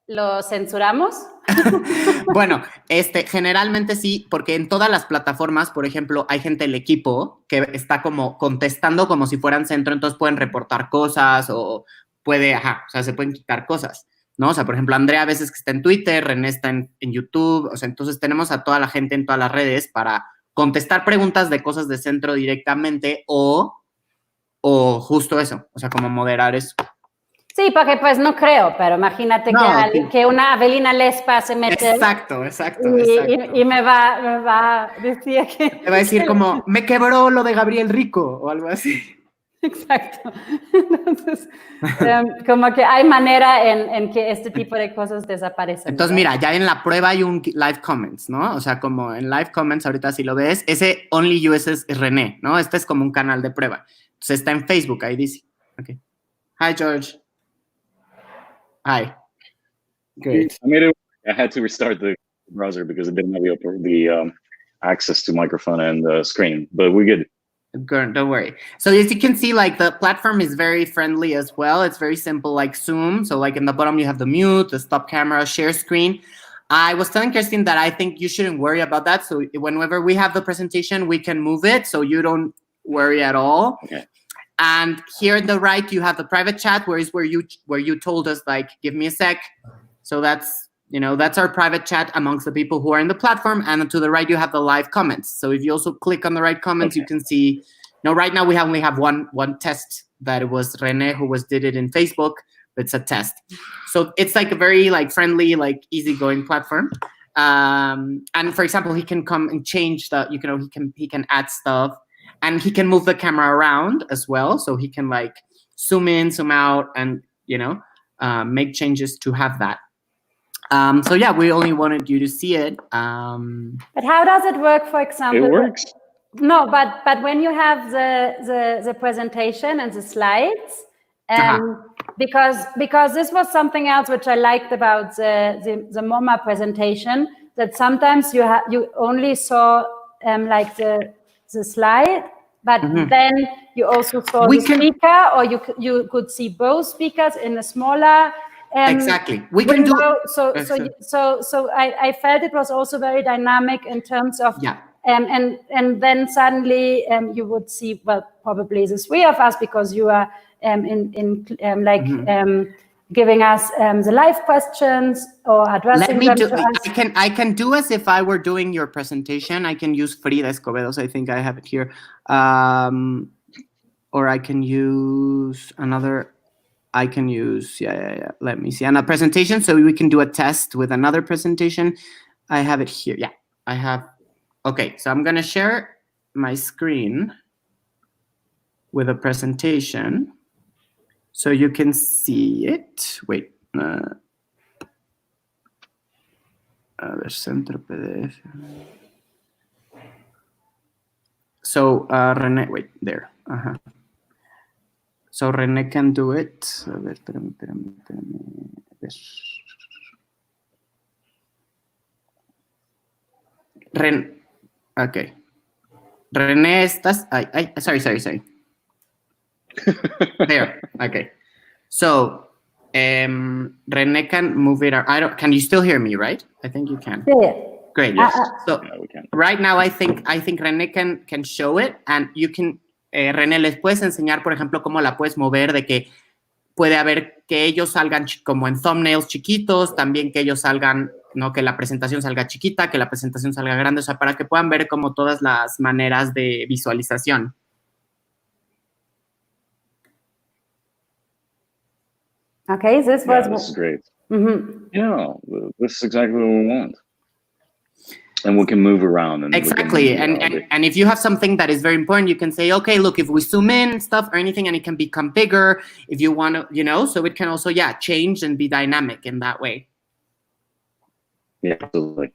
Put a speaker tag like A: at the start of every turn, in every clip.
A: ¿Lo censuramos?
B: Bueno, generalmente sí, porque en todas las plataformas, por ejemplo, hay gente del equipo que está como contestando como si fueran centro, entonces pueden reportar cosas o se pueden quitar cosas, ¿no? O sea, por ejemplo, Andrea a veces que está en Twitter, René está en YouTube, o sea, entonces tenemos a toda la gente en todas las redes para contestar preguntas de cosas de centro directamente o justo eso, o sea, como moderar eso.
A: Sí, porque pues no creo, pero imagínate que una Avelina Lespa se mete.
B: Exacto.
A: Y me va a decir que...
B: Te va a decir como, me quebró lo de Gabriel Rico o algo así.
A: Exacto. Entonces, como que hay manera en que este tipo de cosas desaparecen.
B: Entonces, mira, ya en la prueba hay un live comments, ¿no? O sea, como en live comments, ahorita si lo ves, ese Only US es René, ¿no? Este es como un canal de prueba. Entonces está en Facebook, ahí dice. Okay. Hi, George. Hi. Great.
C: I had to restart the browser because it didn't have the access to microphone and screen, but we're good.
B: Good, don't worry. So as you can see, like the platform is very friendly as well. It's very simple, like Zoom. So like in the bottom, you have the mute, the stop camera, share screen. I was telling Kirsten that I think you shouldn't worry about that. So whenever we have the presentation, we can move it. So you don't worry at all.
C: Okay.
B: And here on the right, you have the private chat, where you told us, like, give me a sec. So that's our private chat amongst the people who are in the platform. And to the right, you have the live comments. So if you also click on the right comments, you can see, right now we only have one test that it was René who did it in Facebook. It's a test. So it's like a very friendly, easygoing platform. And for example, he can come and change he can add stuff, and he can move the camera around as well. So he can zoom in, zoom out, and make changes to have that. So yeah, we only wanted you to see it.
A: But how does it work, for example?
C: It works.
A: No, but when you have the presentation and the slides, because this was something else which I liked about the MoMA presentation, that sometimes you only saw the slide, but then you also saw the speaker, or you could see both speakers in a smaller
B: exactly. We
A: window.
B: can do
A: so I felt it was also very dynamic in terms of and then suddenly you would see, well, probably the three of us, because you are giving us the live questions or addressing them to us.
B: I can do as if I were doing your presentation. I can use Frida Escobedo's. I think I have it here. Or I can use another. I can use, let me see, on a presentation. So we can do a test with another presentation. I have it here. Yeah, I have. Okay, so I'm going to share my screen with a presentation so you can see it. Wait. Centro PDF. So, René, wait, there. So René can do it. A ver, espérame. Okay. René, estás. Sorry. There. Okay. So, René can move it. Can you still hear me? Right? I think you can.
A: Yeah.
B: Great.
C: Yes.
B: So
C: we can.
B: Right now, I think René can show it, and you can. René, les puedes enseñar, por ejemplo, cómo la puedes mover, de que puede haber que ellos salgan como en thumbnails chiquitos, también que ellos salgan, ¿no? Que la presentación salga chiquita, que la presentación salga grande, o sea, para que puedan ver como todas las maneras de visualización.
A: Okay, this
C: is great. Yeah, this is exactly what we want. And we can move around. And
B: exactly. And if you have something that is very important, you can say, okay, look, if we zoom in stuff or anything, and it can become bigger if you want to, so it can also, change and be dynamic in that way.
C: Yeah, absolutely.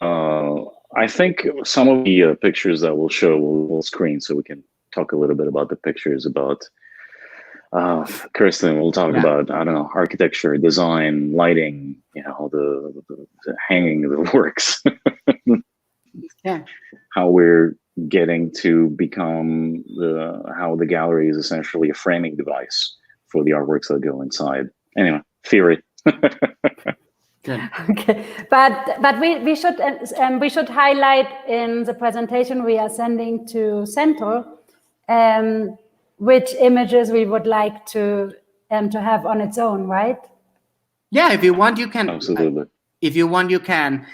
C: I think some of the pictures that we'll show will screen, so we can talk a little bit about the pictures, about Kirsten will talk about, I don't know, architecture, design, lighting, the hanging of the works. How we're getting to become how the gallery is essentially a framing device for the artworks that go inside. Anyway, theory.
B: Good.
A: Okay, but we should highlight in the presentation we are sending to Centro which images we would like to have on its own, right?
B: Yeah, if you want, you can.
C: Absolutely.
B: If you want, you can.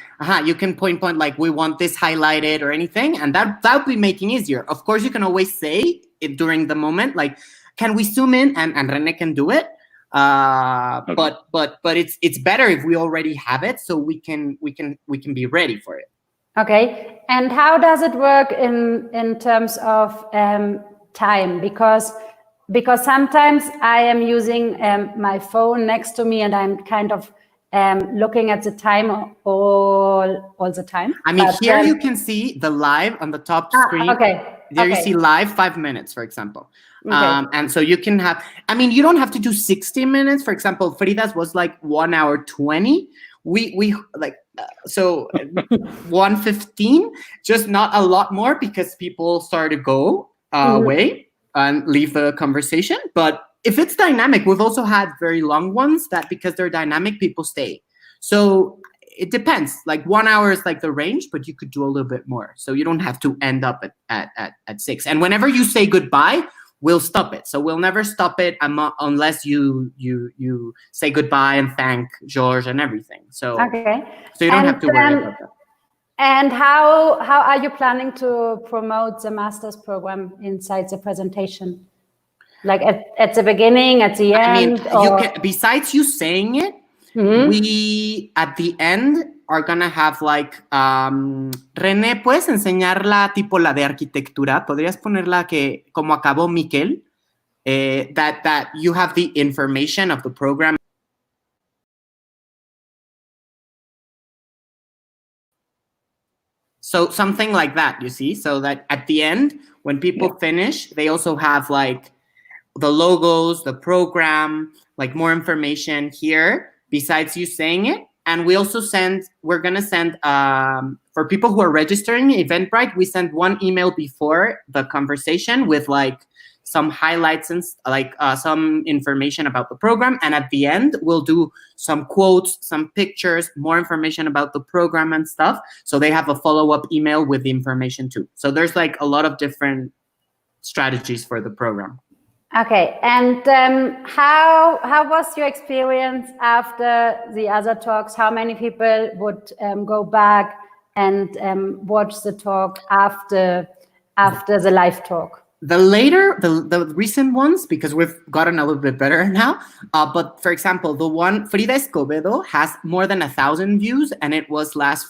B: You can point like we want this highlighted or anything, and that would be making easier. Of course, you can always say it during the moment, like, can we zoom in, and Rene can do it. Okay. But it's better if we already have it, so we can be ready for it.
A: Okay, and how does it work in terms of time? Because sometimes I am using my phone next to me and I'm kind of looking at the time all the time.
B: I mean, here you can see the live on the top screen.
A: Okay.
B: There you see live 5 minutes, for example.
A: Okay.
B: And so you can have, I mean, you don't have to do 60 minutes. For example, Frida's was like 1 hour 20. We like, so 1:15, just not a lot more because people start to go away and leave the conversation. But if it's dynamic, we've also had very long ones that because they're dynamic, people stay. So it depends. Like 1 hour is like the range, but you could do a little bit more. So you don't have to end up at 6. And whenever you say goodbye, we'll stop it. So we'll never stop it unless you say goodbye and thank George and everything. So
A: okay.
B: So you don't have to worry about that.
A: And how are you planning to promote the master's program inside the presentation? Like at the beginning, at the end?
B: I mean, you can, besides you saying it, we at the end are gonna have like René, ¿puedes enseñarla tipo la de arquitectura? ¿Podrías ponerla que como acabó Miquel? That you have the information of the program. So something like that, you see? So that at the end, when people finish, they also have like the logos, the program, like more information here besides you saying it. And we also we're going to send, for people who are registering Eventbrite, we send one email before the conversation with like some highlights and like some information about the program. And at the end, we'll do some quotes, some pictures, more information about the program and stuff. So they have a follow-up email with the information too. So there's like a lot of different strategies for the program.
A: Okay, and how was your experience after the other talks? How many people would go back and watch the talk after the live talk?
B: The recent ones, because we've gotten a little bit better now. But for example, the one Frida Escobedo has more than 1,000 views, and it was last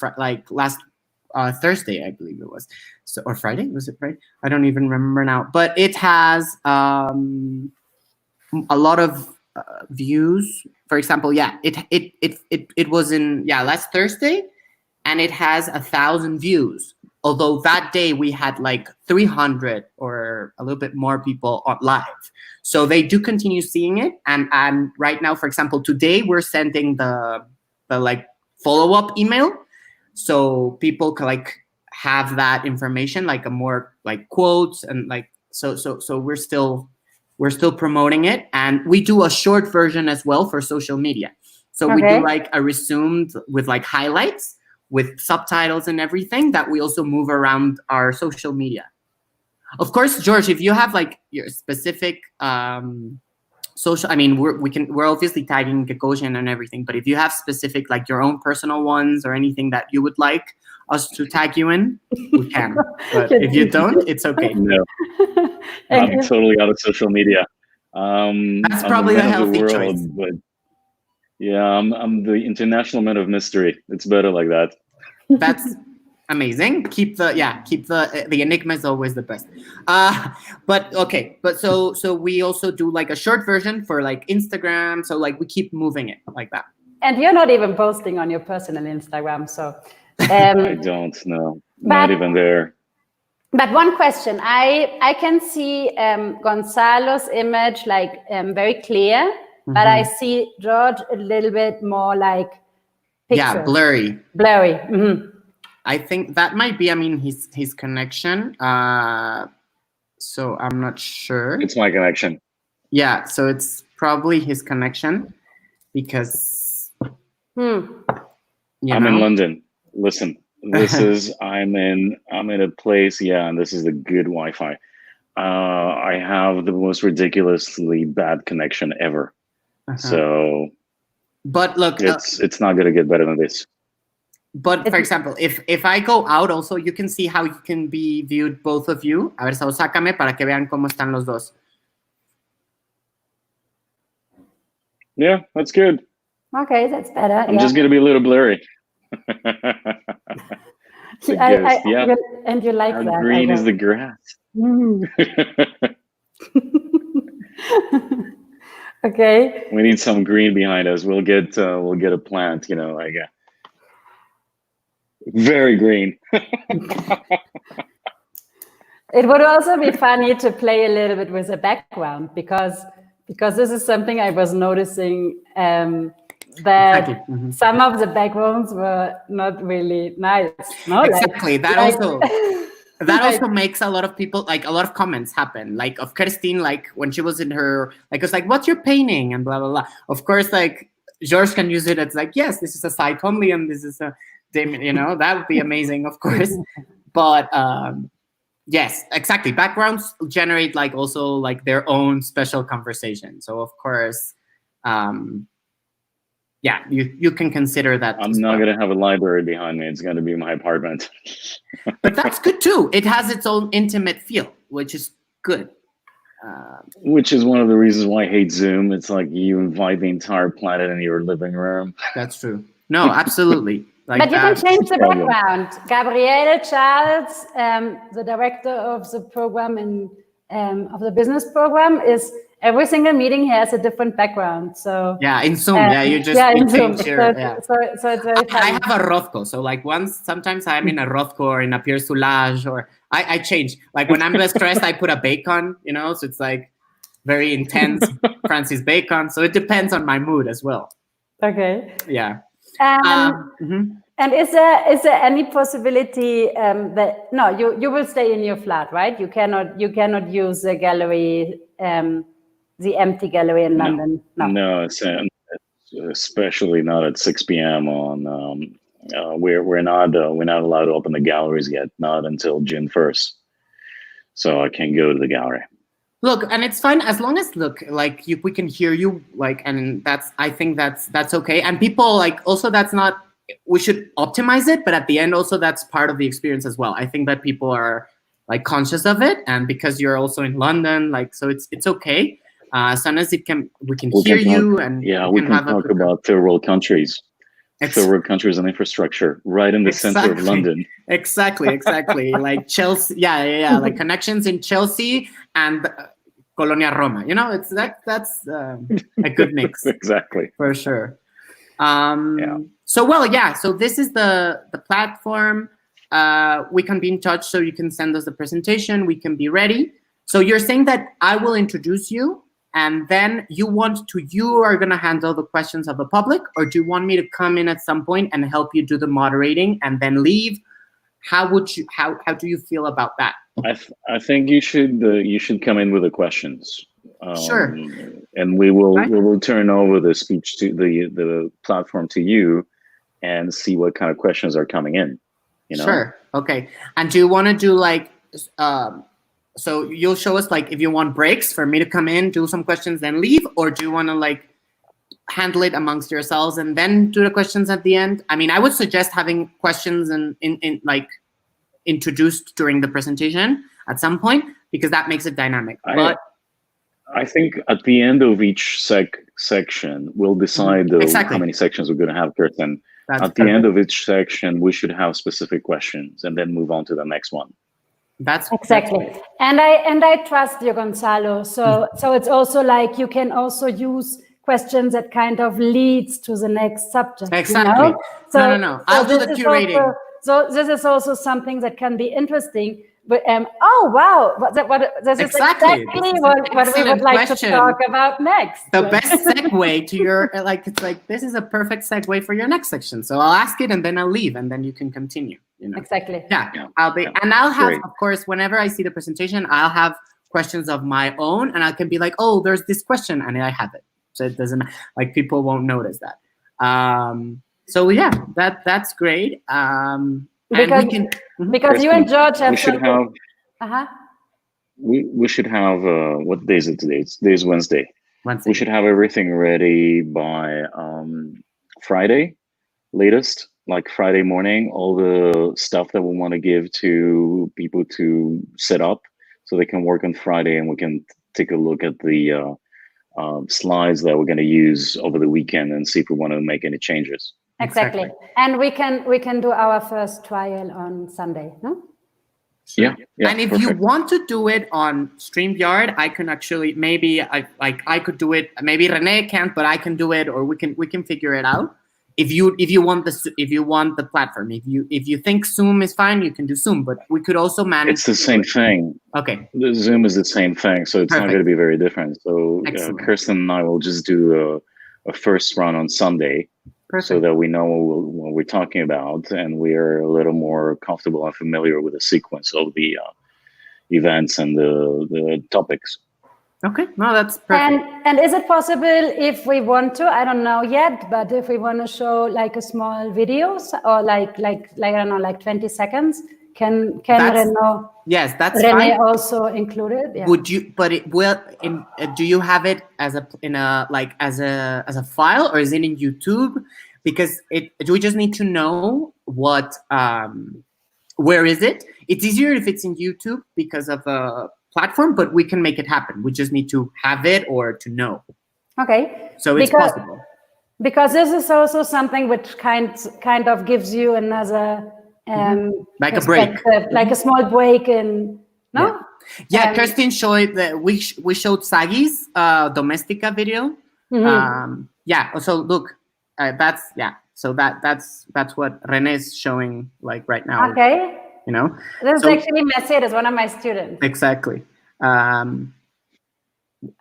B: Thursday, I believe it was. So, or Friday, was it Friday? I don't even remember now. But it has a lot of views. For example, it was in last Thursday, and it has 1,000 views. Although that day we had like 300 or a little bit more people on live. So they do continue seeing it. And right now, for example, today we're sending the like follow-up email. So people can like have that information, like a more like quotes and like, so we're still promoting it. And we do a short version as well for social media. So we do like a resumed with like highlights, with subtitles and everything that we also move around our social media. Of course, George, if you have like your specific social, I mean, we're obviously tagging Gagosian and everything, but if you have specific like your own personal ones or anything that you would like us to tag you in, we can. But if you don't, it's okay.
C: No, I'm totally out of social media.
B: That's probably a healthy choice.
C: But yeah, I'm the international man of mystery. It's better like that.
B: That's amazing. Keep the enigma is always the best. But okay, but so we also do like a short version for like Instagram. So like we keep moving it like that.
A: And you're not even posting on your personal Instagram, so
C: I don't know. Not even there.
A: But one question, I can see Gonzalo's image like very clear, but I see George a little bit more like pixel.
B: Yeah, blurry.
A: Blurry.
B: I think that might be, I mean, his connection. So I'm not sure.
C: It's my connection.
B: Yeah, so it's probably his connection because
C: I'm in London. Listen, I'm in a place, and this is the good Wi-Fi. I have the most ridiculously bad connection ever. So,
B: but look,
C: it's not gonna get better than this.
B: But for example, if I go out also, you can see how you can be viewed, both of you. A ver, Sao, sácame para que vean cómo están los dos.
C: Yeah, that's good.
A: Okay, that's better.
C: I'm just gonna be a little blurry.
A: And you like
C: How
A: that.
C: green is the grass?
A: Okay.
C: We need some green behind us. We'll get a plant, like very green.
A: It would also be funny to play a little bit with the background because this is something I was noticing that some of the backgrounds were not really nice. No,
B: exactly. That also makes a lot of people, like a lot of comments happen, like of Christine, like when she was in her, like it's like, what's your painting and blah blah blah. Of course, like George can use it. It's like, yes, this is a site only, and this is a, that would be amazing, of course. But yes, exactly. Backgrounds generate like also like their own special conversation. So of course, yeah, you can consider that.
C: I'm not going to have a library behind me. It's going to be my apartment.
B: But that's good too. It has its own intimate feel, which is good.
C: Which is one of the reasons why I hate Zoom. It's like you invite the entire planet in your living room.
B: That's true. No, absolutely. Like
A: but you can change the background. Gabriele Charles, the director of the program of the business program, is every single meeting he has a different background. So
B: yeah, in Zoom, you just change your, so it's very fun. I have a Rothko, so like sometimes I'm in a Rothko or in a Pierre Soulages, or I change. Like when I'm less stressed, I put a Bacon, so it's like very intense Francis Bacon. So it depends on my mood as well.
A: Okay.
B: Yeah.
A: And is there any possibility that you will stay in your flat, right? You cannot use the gallery, the empty gallery in London.
C: No, especially not at 6 p.m. on. We're not allowed to open the galleries yet, not until June 1st. So I can't go to the gallery.
B: Look, and it's fine as long as we can hear you, and I think that's okay. And people also that's not. We should optimize it, but at the end also that's part of the experience as well. I think that people are conscious of it, and because you're also in London, so it's okay. As soon as we can hear you, and
C: we can talk about third world countries. Third world countries and infrastructure right in the center of London.
B: Exactly. Like Chelsea, like connections in Chelsea and Colonia Roma. It's that's a good mix.
C: Exactly.
B: For sure. So so this is the platform. We can be in touch, so you can send us the presentation. We can be ready. So you're saying that I will introduce you, and then you are going to handle the questions of the public, or do you want me to come in at some point and help you do the moderating and then leave? How do you feel about that?
C: I think you should come in with the questions.
B: Sure.
C: And we will turn over the speech to the platform to you and see what kind of questions are coming in.
B: Sure. Okay. And do you want to do so you'll show us if you want breaks for me to come in, do some questions, then leave, or do you want to handle it amongst yourselves and then do the questions at the end? I mean, I would suggest having questions in introduced during the presentation at some point, because that makes it dynamic.
C: I think at the end of each section, we'll decide how many sections we're going to have, Kirsten. At the end of each section, we should have specific questions and then move on to the next one.
B: That's
A: exactly. And I trust you, Gonzalo. So it's also you can also use questions that kind of leads to the next subject.
B: Exactly.
A: So,
B: no. I'll do the curating.
A: So this is also something that can be interesting. But oh wow, this is exactly what we would like to talk about next.
B: The best segue to your this is a perfect segue for your next section. So I'll ask it and then I'll leave and then you can continue.
A: Exactly.
B: Yeah. I'll have, of course, whenever I see the presentation, I'll have questions of my own, and I can be like, there's this question, and I have it. So it doesn't people won't notice that. So yeah, that's great. And
A: Because
B: we can
A: because you and George have
C: we should
A: something.
C: have we should have what day is it today? Today's Wednesday. We should have everything ready by Friday latest, like Friday morning, all the stuff that we want to give to people to set up so they can work on Friday, and we can take a look at the slides that we're going to use over the weekend and see if we want to make any changes.
A: Exactly. And we can do our first trial on Sunday, no?
C: Yeah.
B: And if you want to do it on StreamYard, I can actually I could do it. Maybe Rene can't, but I can do it, or we can figure it out. If you want the platform, if you think Zoom is fine, you can do Zoom, but we could also manage.
C: It's the same thing.
B: Okay.
C: The Zoom is the same thing, so it's not going to be very different. So Kirsten and I will just do a first run on Sunday. Perfect. So that we know what we're talking about, and we are a little more comfortable and familiar with the sequence of the events and the topics.
B: Okay, no, that's perfect.
A: And is it possible, if we want to, I don't know yet, but if we want to show like a small videos or like I don't know, like 20 seconds, can René?
B: Yes, that's
A: René
B: fine.
A: also included. Yeah.
B: Would you? But it will. Do you have it as a file, or is it in YouTube? Because we just need to know what where is it. It's easier if it's in YouTube because of a platform, but we can make it happen. We just need to have it or to know. Okay. So it's possible. Because this is also something which kind of gives you another
A: like a break, like a small break in
B: Yeah, Kirsten showed that we showed Sagi's Domestica video. So look, so that's what René is showing like right now.
A: Okay.
B: You know,
A: this is actually Mercedes, one of my students.
B: Exactly. I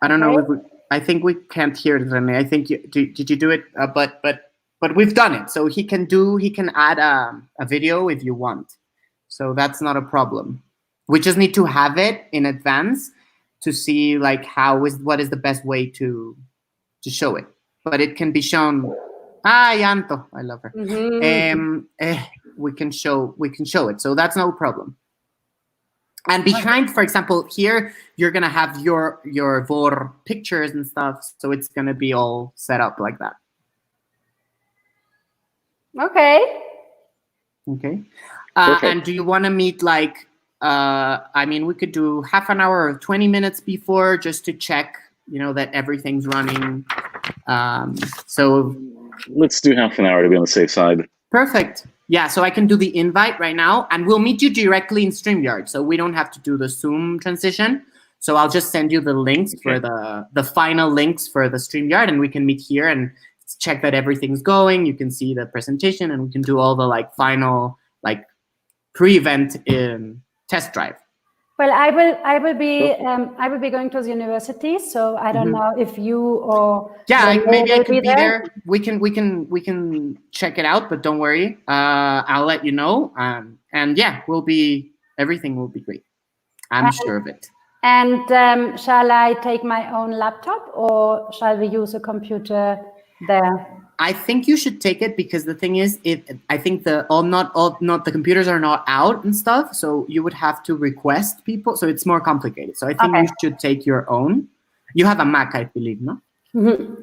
B: don't know if I think we can't hear René. I think did you do it? But we've done it. So he can add a video if you want. So that's not a problem. We just need to have it in advance to see like what is the best way to show it. But it can be shown. Yanto, I love her. We can show it. So that's no problem. And behind, for example, here you're gonna have your VOR pictures and stuff. So it's gonna be all set up like that.
A: Okay.
B: And do you want to meet like? We could do half an hour or 20 minutes before just to check, that everything's running. So
C: let's do half an hour to be on the safe side.
B: Perfect. Yeah, so I can do the invite right now, and we'll meet you directly in StreamYard, so we don't have to do the Zoom transition. So I'll just send you the links for the final links for the StreamYard, and we can meet here and check that everything's going. You can see the presentation, and we can do all the like final like pre-event test drive.
A: Well, I will be going to the university, so I don't know if you or
B: maybe I can be there. We can check it out, but don't worry. I'll let you know. And everything will be great. I'm sure of it.
A: And shall I take my own laptop, or shall we use a computer there?
B: I think you should take it, because the thing is, I think the computers are not out and stuff, so you would have to request people, so it's more complicated. So I think you should take your own. You have a Mac, I believe, no?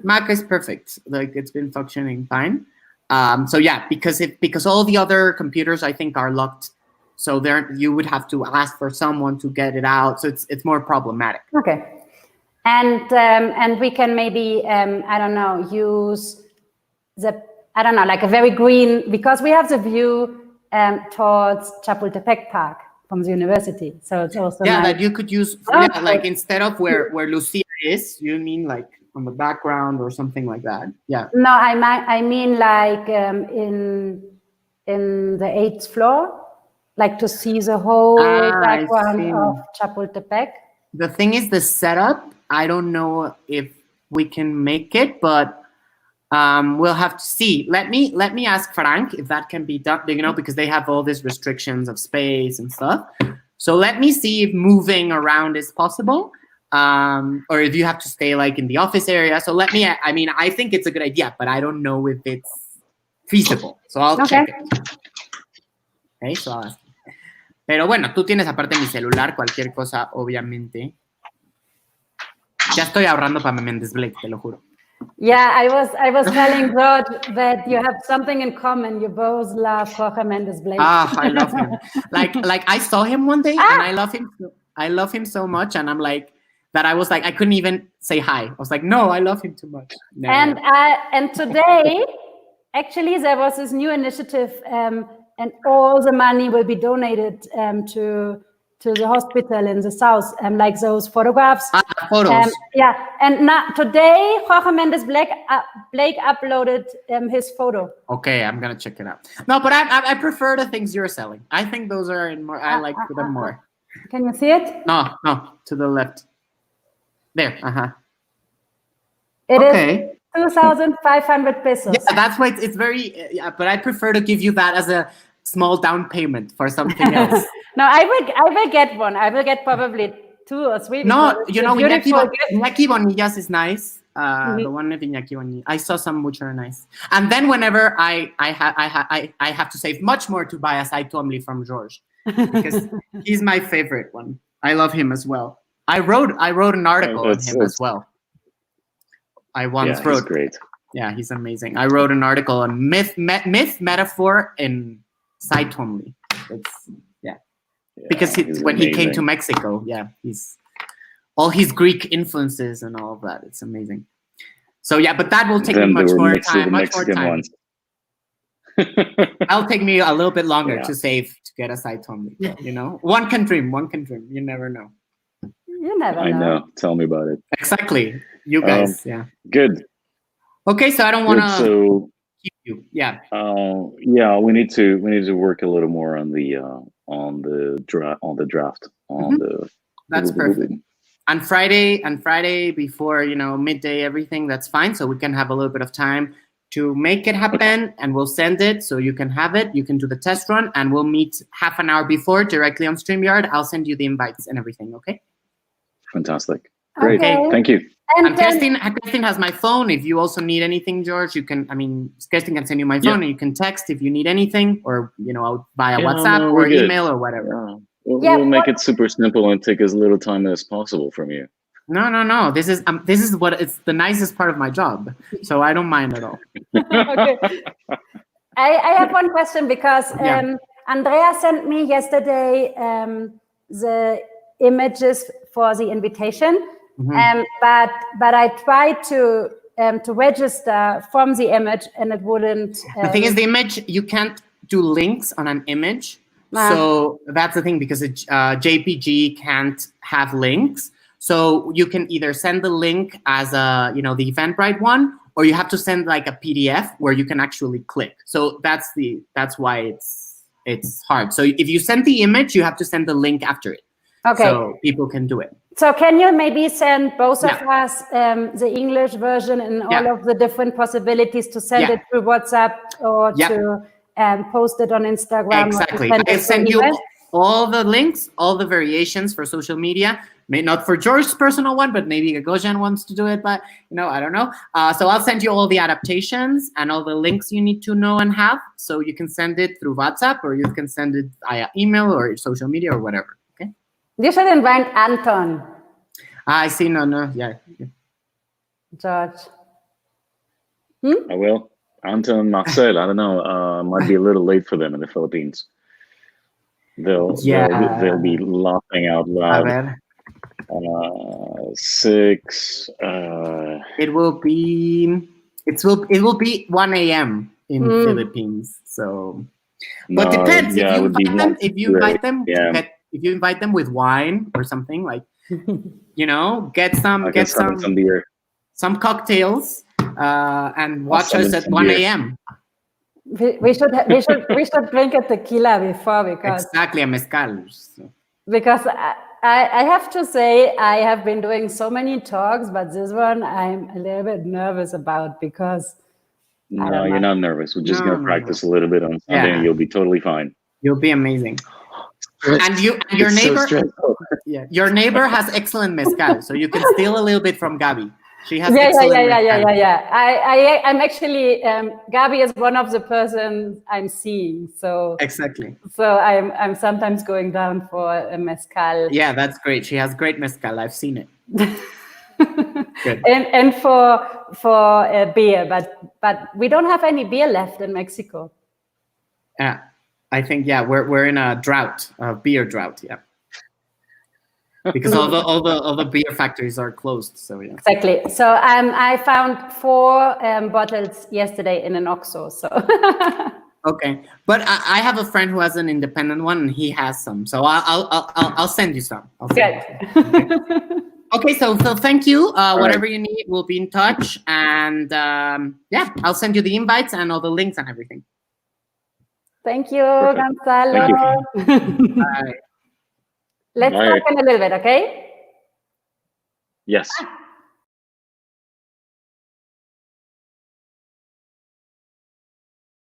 B: Mac is perfect. Like, it's been functioning fine. Because all the other computers I think are locked, so you would have to ask for someone to get it out. So it's more problematic.
A: Okay, and we can maybe use like a very green, because we have the view towards Chapultepec Park from the university. So it's also nice.
B: That you could use, like instead of where Lucia is, you mean like on the background or something like that? Yeah.
A: No, I mean like in the 8th floor, like to see the whole background of Chapultepec.
B: The thing is, the setup, I don't know if we can make it, but we'll have to see. Let me ask Frank if that can be done, because they have all these restrictions of space and stuff. So let me see if moving around is possible, or if you have to stay like in the office area. So I think it's a good idea, but I don't know if it's feasible. So I'll
A: Okay.
B: check it. Okay, so I'll ask. Pero bueno, tú tienes aparte mi celular, cualquier cosa, obviamente. Ya estoy ahorrando para Mendes Blake, te lo juro.
A: Yeah, I was telling George that you have something in common. You both love Jorge Mendes Blake.
B: I love him. Like I saw him one day, and I love him. I love him so much, and I'm like that. I was like, I couldn't even say hi. I was like, no, I love him too much. No.
A: And today, actually, there was this new initiative, and all the money will be donated to the hospital in the south, like those photographs.
B: Photos.
A: Yeah, and now today Jorge Mendes Blake uploaded his photo.
B: Okay, I'm gonna check it out. No, but I prefer the things you're selling. I think those are in more. I like them more.
A: Can you see it?
B: No, to the left. There.
A: It
B: Okay.
A: is 2,500 pesos.
B: Yeah, that's why it's very. But I prefer to give you that as a small down payment for something else.
A: No, I will get one. I will get probably 2 or 3.
B: No, you know,
A: beautiful
B: Iñaki Bonillas is nice. The one with Iñaki Bonillas. I saw some which are nice. And then whenever I have to save much more to buy a side only from George, because he's my favorite one. I love him as well. I wrote an article on him as well. I once wrote.
C: He's great.
B: Yeah, he's amazing. I wrote an article on myth, metaphor, and side only. Because when he came to Mexico, he's all his Greek influences and all of that. It's amazing. So yeah, but that will take me much more time. It'll take me a little bit longer to save to get a side only. You know, one can dream. You never know.
A: You never know.
C: I know. Tell me about it.
B: Exactly. You guys.
C: Good.
B: Okay, so I don't want to keep you. Yeah.
C: We need to work a little more on the draft.
B: That's perfect. On Friday before midday, everything, that's fine. So we can have a little bit of time to make it happen, and we'll send it so you can have it. You can do the test run, and we'll meet half an hour before directly on StreamYard. I'll send you the invites and everything. Okay.
C: Fantastic. Great.
A: Okay.
C: Thank you.
B: And Kerstin has my phone. If you also need anything, George, you can. Kerstin can send you my phone, and you can text if you need anything, or via WhatsApp or email or whatever.
C: We'll make it super simple and take as little time as possible from you.
B: No. This is what it's the nicest part of my job, so I don't mind at all.
A: Okay. I have one question because Andrea sent me yesterday the images for the invitation. But I tried to register from the image, and it wouldn't.
B: The thing is, the image, you can't do links on an image. So that's the thing, because JPG can't have links. So you can either send the link as the Eventbrite one, or you have to send like a PDF where you can actually click. So that's why it's hard. So if you send the image, you have to send the link after it. Okay. So people can do it.
A: So can you maybe send both of us the English version and all of the different possibilities to send it through WhatsApp or to post it on Instagram?
B: Exactly. I send you all the links, all the variations for social media. Maybe not for George's personal one, but maybe Gagosian wants to do it, but I don't know. So I'll send you all the adaptations and all the links you need to know and have. So you can send it through WhatsApp, or you can send it via email or social media or whatever. Okay.
A: You should invite Anton.
B: I see. No. Yeah.
A: George.
C: I will. Anton, Marcel. I don't know. Might be a little late for them in the Philippines. They'll be laughing out loud. 6.
B: It will be 1 a.m. in Philippines. So, but depends. If you invite them, if you invite them with wine or something, like get some
C: beer,
B: some cocktails, and watch us at 1 a.m.
A: We should drink a tequila before, because
B: exactly, a mezcal. So.
A: Because I have to say, I have been doing so many talks, but this one I'm a little bit nervous about, because
C: no, you're not nervous. We're just gonna practice a little bit on Sunday, and you'll be totally fine.
B: You'll be amazing. And your neighbor, your neighbor has excellent mezcal, so you can steal a little bit from Gabi. She has
A: Yeah.
B: excellent mezcal.
A: I'm actually Gabi is one of the persons I'm seeing. So
B: Exactly.
A: So I'm sometimes going down for a mezcal.
B: Yeah, that's great. She has great mezcal. I've seen it. Good.
A: and for beer, but we don't have any beer left in Mexico.
B: Yeah, I think we're in a drought, a beer drought. Yeah, because all the beer factories are closed. So yeah.
A: Exactly. So I found 4 bottles yesterday in an OXXO. So.
B: Okay, but I have a friend who has an independent one, and he has some. So I'll send you some. Okay, so thank you. Whatever you need, we'll be in touch, and yeah, I'll send you the invites and all the links and everything.
A: Thank you,
C: Perfect.
A: Gonzalo.
C: Thank you.
B: Bye.
A: Let's talk in a little bit, okay?
C: Yes.